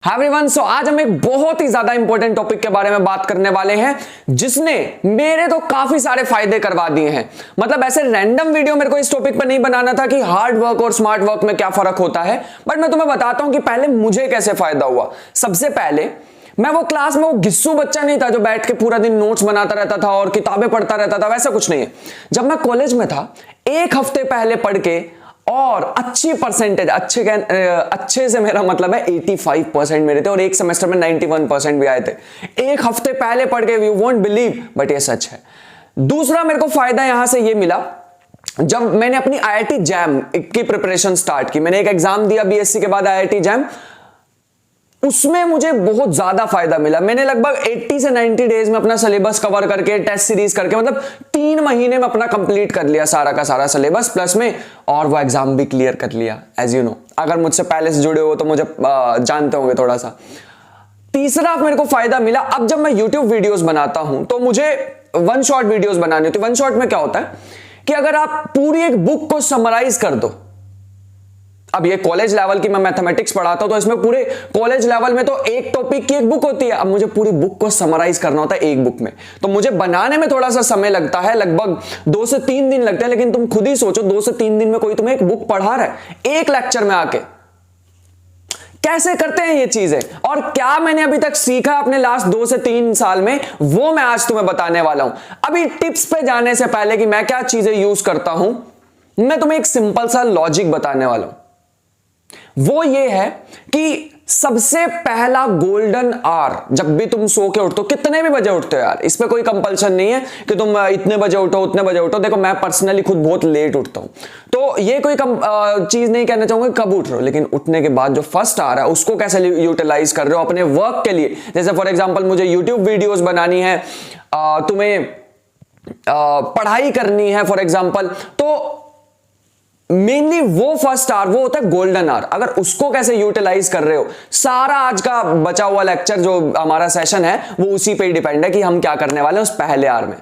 Hi everyone, सो आज हम एक बहुत ही ज्यादा इंपॉर्टेंट टॉपिक के बारे में बात करने वाले हैं जिसने मेरे तो काफी सारे फायदे करवा दिए हैं। मतलब ऐसे रैंडम वीडियो मेरे को इस टॉपिक पर नहीं बनाना था कि हार्ड वर्क और स्मार्ट वर्क में क्या फर्क होता है, बट मैं तुम्हें बताता हूं कि पहले मुझे कैसे फायदा हुआ। सबसे पहले मैं वो क्लास में वो घिस्सू बच्चा नहीं था जो बैठ के पूरा दिन नोट्स बनाता रहता था और किताबें पढ़ता रहता था, वैसा कुछ नहीं है। जब मैं कॉलेज में था, एक हफ्ते पहले पढ़ के और अच्छी परसेंटेज, अच्छे से मेरा मतलब है 85% मेरे थे और एक सेमेस्टर में 91% भी आए थे। एक हफ्ते पहले पढ़ के, यू वोंट बिलीव, बट ये सच है। दूसरा मेरे को फायदा यहां से ये मिला, जब मैंने अपनी आईआईटी जैम की प्रिपरेशन स्टार्ट की, मैंने एक एग्जाम दिया बीएससी के बाद आईआईटी जैम, उसमें मुझे बहुत ज्यादा फायदा मिला। मैंने लगभग 80 से 90 डेज में अपना सिलेबस कवर करके, टेस्ट सीरीज करके, मतलब 3 महीने में अपना कंप्लीट कर लिया सारा का सारा सिलेबस प्लस में, और वो एग्जाम भी क्लियर कर लिया। एज यू नो, अगर मुझसे पहले से जुड़े हो तो मुझे जानते होंगे थोड़ा सा। तीसरा मेरे को फायदा मिला, अब जब मैं यूट्यूब वीडियोस बनाता हूं तो मुझे वन शॉट वीडियोस बनानी होती है। वन शॉट में क्या होता है कि अगर आप पूरी एक बुक को समराइज कर दो, अब ये कॉलेज लेवल की मैं मैथमेटिक्स पढ़ाता हूं तो इसमें पूरे कॉलेज लेवल में तो एक टॉपिक की एक बुक होती है। अब मुझे पूरी बुक को समराइज करना होता है एक बुक में, तो मुझे बनाने में थोड़ा सा समय लगता है, लगभग 2 से 3 दिन लगते हैं। लेकिन तुम खुद ही सोचो, 2 से 3 दिन में कोई तुम्हें एक बुक पढ़ा रहा है एक लेक्चर में आके। कैसे करते हैं ये चीजें और क्या मैंने अभी तक सीखा अपने लास्ट 2 से 3 साल में, वो मैं आज तुम्हें बताने वाला हूं। अभी टिप्स पे जाने से पहले कि मैं क्या चीजें यूज करता हूं, मैं तुम्हें एक सिंपल सा लॉजिक बताने वाला हूं। वो ये है कि सबसे पहला गोल्डन आवर, जब भी तुम सो के उठते हो, कितने भी बजे उठते हो यार, इस पे कोई कंपल्शन नहीं है कि तुम इतने बजे उठो उतने बजे उठो। देखो, मैं पर्सनली खुद बहुत लेट उठता हूं, तो ये कोई चीज नहीं कहना चाहूंगा कब उठ रहे हो, लेकिन उठने के बाद जो फर्स्ट आवर है उसको कैसे यूटिलाइज कर रहे हो अपने वर्क के लिए। जैसे फॉर एग्जाम्पल मुझे यूट्यूब वीडियोज बनानी है, तुम्हें पढ़ाई करनी है फॉर एग्जाम्पल, तो मेनली वो फर्स्ट आवर, वो होता है गोल्डन आवर। अगर उसको कैसे यूटिलाइज कर रहे हो, सारा आज का बचा हुआ लेक्चर जो हमारा सेशन है वो उसी पे ही डिपेंड है कि हम क्या करने वाले हैं उस पहले आवर में।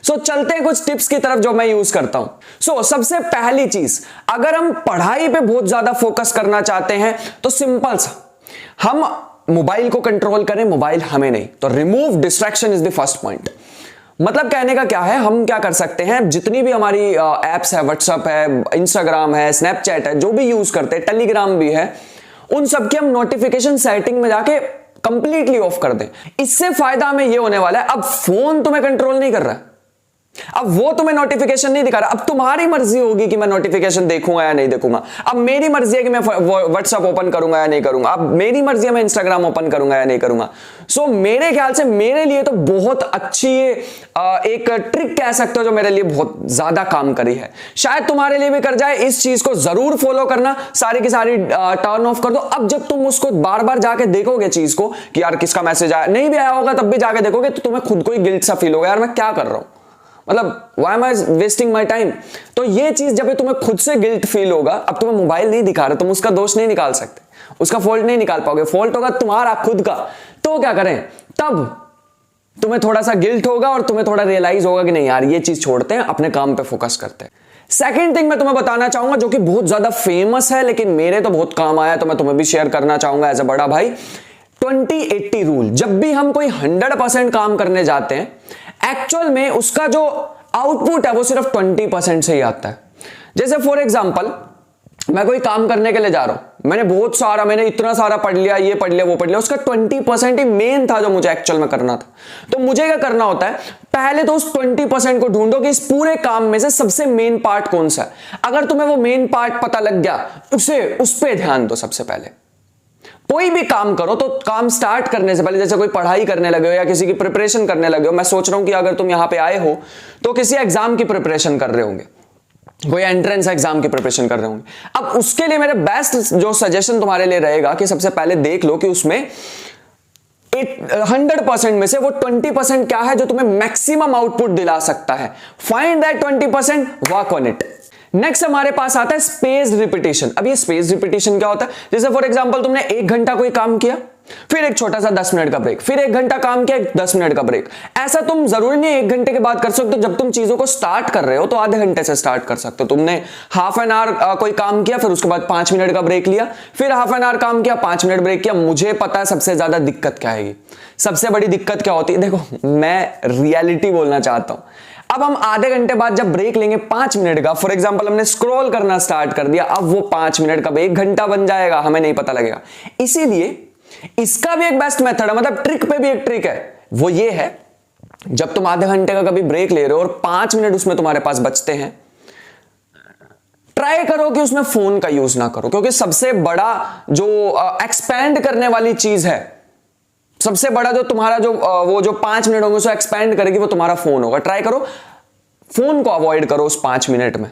सो चलते हैं कुछ टिप्स की तरफ जो मैं यूज करता हूं। सबसे पहली चीज, अगर हम पढ़ाई पे बहुत ज्यादा फोकस करना चाहते हैं तो सिंपल सा, हम मोबाइल को कंट्रोल करें, मोबाइल हमें नहीं। तो remove distraction is the first point. मतलब कहने का क्या है, हम क्या कर सकते हैं, जितनी भी हमारी एप्स है, व्हाट्सएप है, इंस्टाग्राम है, स्नैपचैट है, जो भी यूज करते हैं, टेलीग्राम भी है, उन सब की हम नोटिफिकेशन सेटिंग में जाके कंप्लीटली ऑफ कर दें। इससे फायदा हमें ये होने वाला है, अब फोन तुम्हें कंट्रोल नहीं कर रहा है, अब वो तुम्हें नोटिफिकेशन नहीं दिखा रहा। अब तुम्हारी मर्जी होगी कि मैं नोटिफिकेशन देखूंगा या नहीं देखूंगा। अब मेरी मर्जी है कि मैं व्हाट्सएप ओपन करूंगा या नहीं करूंगा। अब मेरी मर्जी है मैं इंस्टाग्राम ओपन करूंगा या नहीं करूंगा। मेरे ख्याल से मेरे लिए तो बहुत अच्छी एक ट्रिक कह सकते हो जो मेरे लिए बहुत ज्यादा काम करी है। शायद तुम्हारे लिए भी कर जाए। इस चीज को जरूर फॉलो करना, सारी की सारी टर्न ऑफ कर दो। अब जब तुम उसको बार बार जाके देखोगे चीज को कि यार किसका मैसेज आया, नहीं भी आया होगा तब भी जाके देखोगे, तो तुम्हें खुद को ही गिल्ट सा फील होगा, यार मैं क्या कर रहा हूं, मतलब why am I wasting my time। तो ये चीज जब तुम्हें खुद से गिल्ट फील होगा, अब तुम्हें मोबाइल नहीं दिखा रहे, तुम उसका दोष नहीं निकाल सकते, उसका फॉल्ट नहीं निकाल पाओगे, फॉल्ट होगा तुम्हारा खुद का। तो क्या करें, तब तुम्हें थोड़ा सा गिल्ट होगा और तुम्हें थोड़ा रियलाइज होगा कि नहीं यार ये चीज छोड़ते हैं, अपने काम पे फोकस करते हैं। सेकेंड थिंग मैं तुम्हें बताना चाहूंगा जो कि बहुत ज्यादा फेमस है लेकिन मेरे तो बहुत काम आया, तो मैं तुम्हें भी शेयर करना चाहूंगा एज अ बड़ा भाई। 20-80 रूल। जब भी हम कोई 100% काम करने जाते हैं, एक्चुअल में उसका जो आउटपुट है वो सिर्फ 20% से ही आता है। जैसे फॉर एग्जांपल, मैं कोई काम करने के लिए जा रहा हूं, मैंने इतना सारा पढ़ लिया, ये पढ़ लिया, वो पढ़ लिया, उसका 20% ही मेन था जो मुझे एक्चुअल में करना था। तो मुझे क्या करना होता है, पहले तो उस 20% को ढूंढो कि इस पूरे काम में से सबसे मेन पार्ट कौन सा है। अगर तुम्हें वो मेन पार्ट पता लग गया, उस पर ध्यान दो। सबसे पहले कोई भी काम करो तो काम स्टार्ट करने से पहले, जैसे कोई पढ़ाई करने लगे हो या किसी की प्रिपरेशन करने लगे हो, मैं सोच रहा हूं कि अगर तुम यहां पे आए हो तो किसी एग्जाम की प्रिपरेशन कर रहे होंगे, कोई एंट्रेंस एग्जाम की प्रिपरेशन कर रहे होंगे। अब उसके लिए मेरे बेस्ट जो सजेशन तुम्हारे लिए रहेगा कि सबसे पहले देख लो कि उसमें 100% में से वो 20% क्या है जो तुम्हें मैक्सिमम आउटपुट दिला सकता है। Find that 20%, work on it. Next हमारे पास आता है स्पेस रिपीटेशन। अब ये स्पेस रिपीटेशन क्या होता है, जैसे फॉर एग्जांपल तुमने 1 घंटा कोई काम किया, फिर एक छोटा सा 10 मिनट का ब्रेक, फिर 1 घंटा काम किया, 10 मिनट का ब्रेक। ऐसा तुम जरूरी नहीं 1 घंटे के बाद कर सकते हो। जब तुम चीजों को स्टार्ट कर रहे हो तो आधे घंटे से स्टार्ट कर सकते हो। तुमने हाफ एन आवर कोई काम किया, फिर उसके बाद 5 मिनट का ब्रेक लिया, फिर हाफ एन आवर काम किया, 5 मिनट ब्रेक किया। मुझे पता है सबसे ज्यादा दिक्कत क्या आएगी, सबसे बड़ी दिक्कत क्या होती है। देखो मैं रियलिटी बोलना चाहता हूं। अब हम आधे घंटे बाद जब ब्रेक लेंगे 5 मिनट का, फॉर एग्जांपल हमने स्क्रॉल करना स्टार्ट कर दिया, अब वो 5 मिनट का 1 घंटा बन जाएगा, हमें नहीं पता लगेगा। इसीलिए इसका भी एक बेस्ट मेथड है, मतलब ट्रिक पे भी एक ट्रिक है, वो ये है जब तुम आधे घंटे का कभी ब्रेक ले रहे हो और 5 मिनट उसमें तुम्हारे पास बचते हैं, ट्राई करो कि उसमें फोन का यूज ना करो, क्योंकि सबसे बड़ा जो एक्सपैंड करने वाली चीज है, सबसे बड़ा जो तुम्हारा जो वो जो 5 मिनट होंगे उसको एक्सपैंड करेगी, वो तुम्हारा फोन होगा। ट्राई करो फोन को अवॉइड करो उस 5 मिनट में।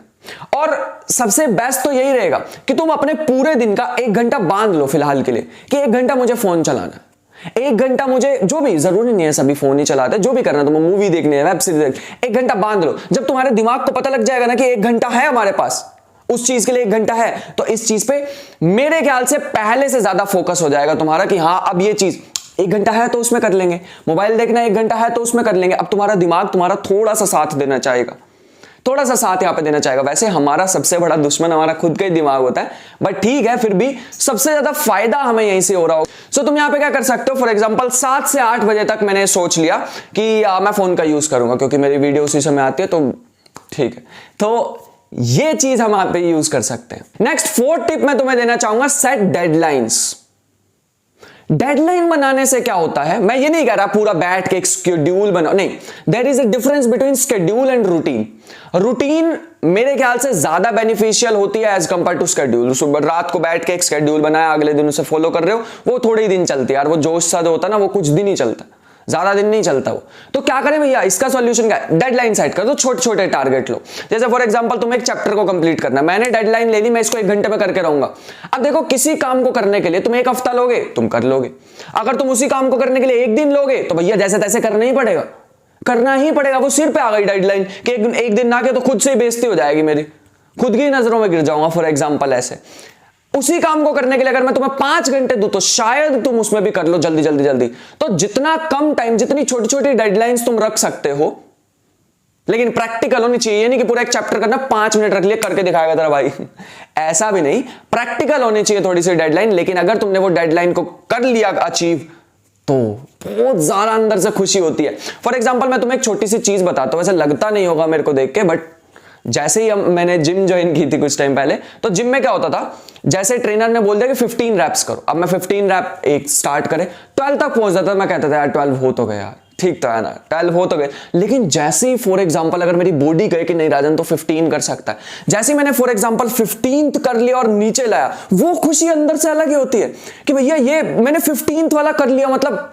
और सबसे बेस्ट तो यही रहेगा कि तुम अपने पूरे दिन का 1 घंटा बांध लो फिलहाल के लिए, कि 1 घंटा मुझे फोन चलाना है, 1 घंटा मुझे, जो भी, जरूरी नहीं है सभी फोन ही चलाते, जो भी करना तुम्हें, मूवी देखनी है, वेब सीरीज देखनी, 1 घंटा बांध लो। जब तुम्हारे दिमाग को पता लग जाएगा ना कि 1 घंटा है हमारे पास, उस चीज के लिए 1 घंटा है, तो इस चीज पे मेरे ख्याल से पहले से ज्यादा फोकस हो जाएगा तुम्हारा कि हाँ अब ये चीज 1 घंटा है तो उसमें कर लेंगे, मोबाइल देखना 1 घंटा है तो उसमें कर लेंगे। अब तुम्हारा दिमाग तुम्हारा थोड़ा सा साथ देना चाहेगा, थोड़ा सा साथ यहां पे देना चाहेगा। वैसे हमारा सबसे बड़ा दुश्मन हमारा खुद का ही दिमाग होता है, बट ठीक है, फिर भी सबसे ज्यादा फायदा हमें यहीं से हो रहा हो। सो तुम यहां पे क्या कर सकते हो, फॉर एग्जांपल 7 से 8 बजे तक मैंने सोच लिया कि मैं फोन का यूज करूंगा, क्योंकि मेरी वीडियो उसी समय आती है, तो ठीक है, तो ये चीज हम यहां पे यूज कर सकते हैं। नेक्स्ट 4th टिप मैं तुम्हें देना चाहूंगा, सेट डेडलाइंस। डेडलाइन बनाने से क्या होता है, मैं ये नहीं कह रहा पूरा बैठ के एक शेड्यूल बनाओ, नहीं, there is a difference between schedule and routine. Routine मेरे ख्याल से ज्यादा बेनिफिशियल होती है एज कंपेयर टू शेड्यूल। सुबह रात को बैठ के एक शेड्यूल बनाया, अगले दिन उसे फॉलो कर रहे हो, वो थोड़े ही दिन चलती है यार, वो जोश सा जो होता है ना, वो कुछ दिन ही चलता, ज्यादा दिन नहीं चलता वो। तो क्या करें भैया, इसका सॉल्यूशन क्या है, डेडलाइन सेट कर दो, छोटे छोटे टारगेट लो। जैसे फॉर एग्जांपल तुम्हें एक चैप्टर को कंप्लीट करना है, मैंने डेडलाइन ले ली, मैं इसको 1 घंटे में करके रहूंगा। अब देखो किसी काम को करने के लिए तुम 1 हफ्ता लोगे, तुम कर लोगे। अगर तुम उसी काम को करने के लिए 1 दिन लोगे, तो भैया जैसे तैसे करना ही पड़ेगा, करना ही पड़ेगा। वो सिर पे आ गई डेडलाइन कि एक दिन ना के तो खुद से ही बेइज्जती हो जाएगी मेरी, खुद की नजरों में गिर जाऊंगा फॉर एग्जाम्पल। ऐसे उसी काम को करने के लिए अगर मैं तुम्हें 5 घंटे दूं, तो शायद तुम उसमें भी कर लो जल्दी जल्दी जल्दी। तो जितना कम टाइम, जितनी छोटी छोटी डेडलाइंस तुम रख सकते हो, लेकिन प्रैक्टिकल होनी चाहिए। ये नहीं कि पूरा एक चैप्टर करना 5 मिनट रख लिया, करके दिखाएगा तेरा भाई, ऐसा भी नहीं। प्रैक्टिकल होनी चाहिए थोड़ी सी डेडलाइन, लेकिन अगर तुमने वो डेडलाइन को कर लिया अचीव, तो बहुत ज्यादा अंदर से खुशी होती है। फॉर एग्जाम्पल मैं तुम्हें एक छोटी सी चीज बताता हूं, वैसे लगता नहीं होगा मेरे को देख के, बट जैसे ही मैंने जिम ज्वाइन की थी कुछ टाइम पहले, तो जिम में क्या होता था, जैसे ट्रेनर ने बोल दिया कि 15 रैप्स करो, अब मैं 15 रैप एक स्टार्ट करे, 12 तक पहुंच जाता था। मैं कहता था यार 12 हो तो गया यार, ठीक तो है ना, 12 हो तो गए। लेकिन जैसे ही फॉर एग्जांपल अगर मेरी बॉडी कहे कि नहीं राजन तो 15 कर सकता है, जैसे ही मैंने फॉर एग्जांपल 15th कर लिया और नीचे लाया, वो खुशी अंदर से अलग ही होती है कि भैया ये मैंने 15th वाला कर लिया, मतलब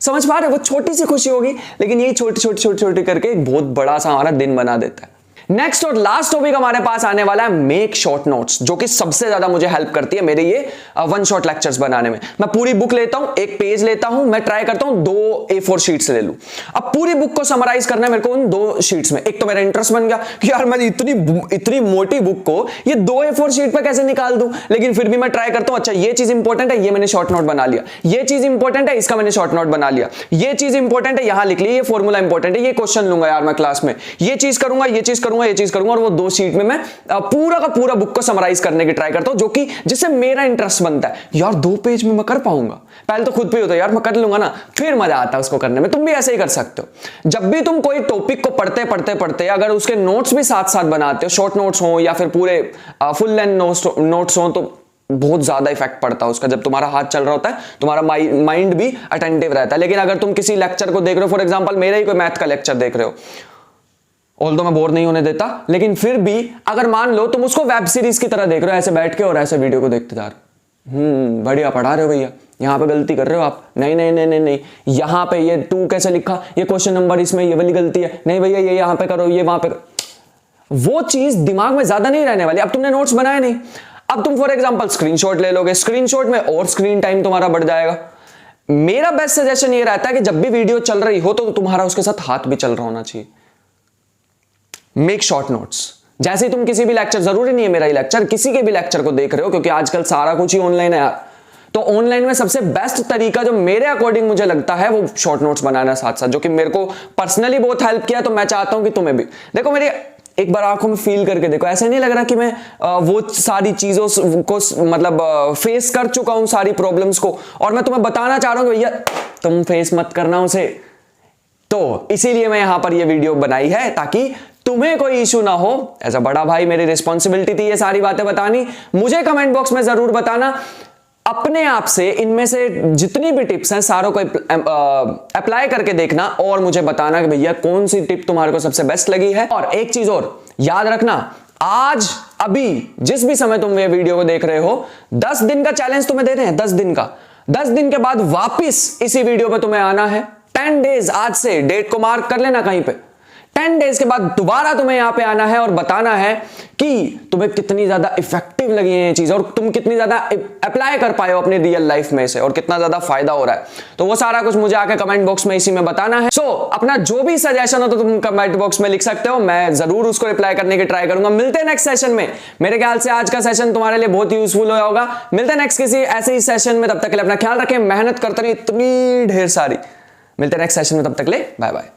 समझ पा रहे, वो छोटी सी खुशी होगी, लेकिन यही छोटी छोटी छोटी छोटी करके एक बहुत बड़ा सा हमारा दिन बना देता है। नेक्स्ट और लास्ट टॉपिक हमारे पास आने वाला है मेक शॉर्ट नोट्स, जो कि सबसे ज्यादा मुझे हेल्प करती है मेरे ये 1 शॉट लेक्चर्स बनाने में। मैं पूरी बुक लेता हूं, एक पेज लेता हूं, मैं ट्राई करता हूं 2 A4 शीट्स ले लूं। अब पूरी बुक को समराइज करना है मेरे को उन 2 शीट्स में। एक तो मेरा इंटरेस्ट बन गया कि यार मैं इतनी मोटी बुक को ये 2 A4 शीट पर कैसे निकाल दूं, लेकिन फिर भी मैं ट्राई करता हूं, अच्छा ये चीज इंपॉर्टेंट है, ये मैंने शॉर्ट नोट बना लिया, ये चीज इंपॉर्टेंट है, इसका मैंने शॉर्ट नोट बना लिया, ये चीज इंपॉर्टेंट है, यहां लिख लिया, ये फॉर्मूला इंपॉर्टेंट है, ये क्वेश्चन लूंगा यार मैं क्लास में, ये चीज करूंगा, ये चीज करूंगा, ये चीज करूंगा, और वो 2 शीट में मैं पूरा का पूरा बुक को समराइज करने की ट्राई करता हूं, जो कि जिससे मेरा इंटरेस्ट बनता है यार 2 पेज में मैं कर पाऊंगा। पहले तो खुद पे होता है यार मैं कर लूंगा ना, फिर मजा आता है उसको करने में। तुम भी ऐसे ही कर सकते हो। जब भी तुम कोई टॉपिक को पढ़ते पढ़ते पढ़ते अगर उसके नोट्स भी साथ साथ बनाते हो, शॉर्ट नोट्स हो या फिर पूरे फुल लेंथ नोट्स हो, तो बहुत ज्यादा इफेक्ट पड़ता है उसका। जब तुम्हारा हाथ चल रहा होता है, तुम्हारा माइंड भी अटेंटिव रहता है। लेकिन अगर तुम किसी लेक्चर को देख रहे हो, फॉर एग्जांपल मेरा ही कोई मैथ का लेक्चर देख रहे हो, ऑल्दो मैं बोर नहीं होने देता, लेकिन फिर भी अगर मान लो तुम उसको वेब सीरीज की तरह देख रहे हो ऐसे बैठ के और ऐसे वीडियो को देखते जा रहे हो, बढ़िया पढ़ा रहे हो भैया, यहां पे गलती कर रहे हो आप, नहीं नहीं नहीं नहीं नहीं, यहां पे ये 2 कैसे लिखा, ये क्वेश्चन नंबर इसमें ये वाली गलती है, नहीं भैया ये यहां पे करो, ये वहां पे करो, वो चीज दिमाग में ज्यादा नहीं रहने वाली। अब तुमने नोट्स बनाए नहीं, अब तुम फॉर एग्जांपल स्क्रीनशॉट ले लोगे, स्क्रीनशॉट में और स्क्रीन टाइम तुम्हारा बढ़ जाएगा। मेरा बेस्ट सजेशन ये रहता है कि जब भी वीडियो चल रही हो तो तुम्हारा उसके साथ हाथ भी चल रहा होना चाहिए। Make short notes. जैसे तुम किसी भी लेक्चर, जरूरी नहीं है मेरा ही लेक्चर, किसी के भी लेक्चर को देख रहे हो, क्योंकि आजकल सारा कुछ ही ऑनलाइन है यार, तो ऑनलाइन में सबसे बेस्ट तरीका जो मेरे अकॉर्डिंग मुझे लगता है वो शॉर्ट नोट्स बनाना साथ साथ, जो कि मेरे को पर्सनली बहुत हेल्प किया। तो मैं चाहता हूं कि तुम्हें भी देखो, मेरी एक बार आंखों में फील करके देखो, ऐसा नहीं लग रहा कि मैं वो सारी चीजों को मतलब फेस कर चुका हूं, सारी प्रॉब्लम्स को, और मैं तुम्हें बताना चाह रहा हूं कि भैया तुम फेस मत करना उसे। तो इसीलिए मैं यहां पर ये वीडियो बनाई है, ताकि तुम्हें कोई इशू ना हो। एज अ बड़ा भाई मेरी रिस्पॉन्सिबिलिटी थी ये सारी बातें बतानी। मुझे कमेंट बॉक्स में जरूर बताना अपने आप से इनमें से जितनी भी टिप्स हैं सारों को अप्लाई करके देखना, और मुझे बताना कि भैया कौन सी टिप तुम्हारे को सबसे बेस्ट लगी है। और एक चीज और याद रखना, आज अभी जिस भी समय तुम ये वीडियो को देख रहे हो, 10 दिन का चैलेंज तुम्हें दे रहे हैं, 10 दिन का। 10 दिन के बाद वापिस इसी वीडियो पे तुम्हें आना है। 10 डेज आज से, डेट को मार्क कर लेना कहीं पे। 10 डेज के बाद दोबारा तुम्हें यहां पे आना है और बताना है कि तुम्हें कितनी ज्यादा इफेक्टिव लगी है ये चीज, और तुम कितनी ज्यादा अप्लाई कर पाए हो अपनी रियल लाइफ में से, और कितना ज्यादा फायदा हो रहा है। तो वो सारा कुछ मुझे आके कमेंट बॉक्स में इसी में बताना है। सो अपना जो भी सजेशन हो तो तुम कमेंट बॉक्स में लिख सकते हो, मैं जरूर उसको रिप्लाई करने की ट्राई करूंगा। मिलते हैं नेक्स्ट सेशन में। मेरे ख्याल से आज का सेशन तुम्हारे लिए बहुत यूजफुल होगा। मिलते हैं नेक्स्ट किसी ऐसे ही सेशन में, तब तक के लिए अपना ख्याल रखें, मेहनत करते रहिए इतनी ढेर सारी। मिलते हैं नेक्स्ट सेशन में, तब तक के लिए बाय बाय।